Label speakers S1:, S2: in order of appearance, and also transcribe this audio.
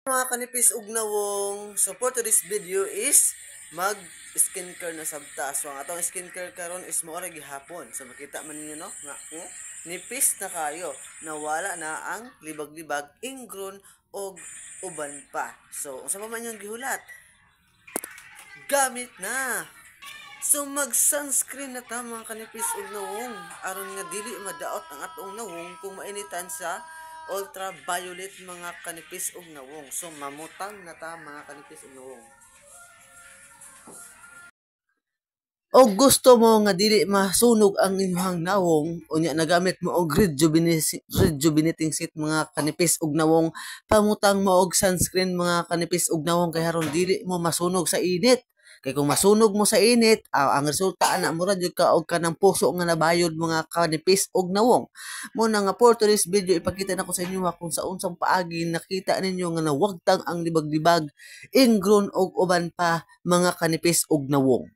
S1: Mga kanipis ug nawong, so for today's video is mag skincare na sabta. So ang atong skincare karon is maura gihapon. So makita man ninyo no nga nipis na kayo, nawala na ang libag-libag, ingron og uban pa. So unsa pa man yung gihulat? Gamit na. So mag sunscreen na ta mga kanipis ug nawong aron nga dili madaot ang atong nawong kung mainitan sa ultraviolet mga kanipis ug nawong. So mamutang na ta mga kanipis ug nawong. O gusto mo nga dili masunog ang imong nawong unya nagamit mo og rejuvenating sheet mga kanipis ug nawong, pamutang mo og sunscreen mga kanipis ug nawong kay haron dili mo masunog sa init. Kay kung masunog mo sa init, ang resulta ana mura jud ka og kanang puso nga nabayod mga kanipis ug nawong. Mo na nga for today's video ipakita nako sa inyo kung sa unsang paagi nakita ninyo nga nawagtang ang libag-libag, ingron og uban pa mga kanipis ug nawong.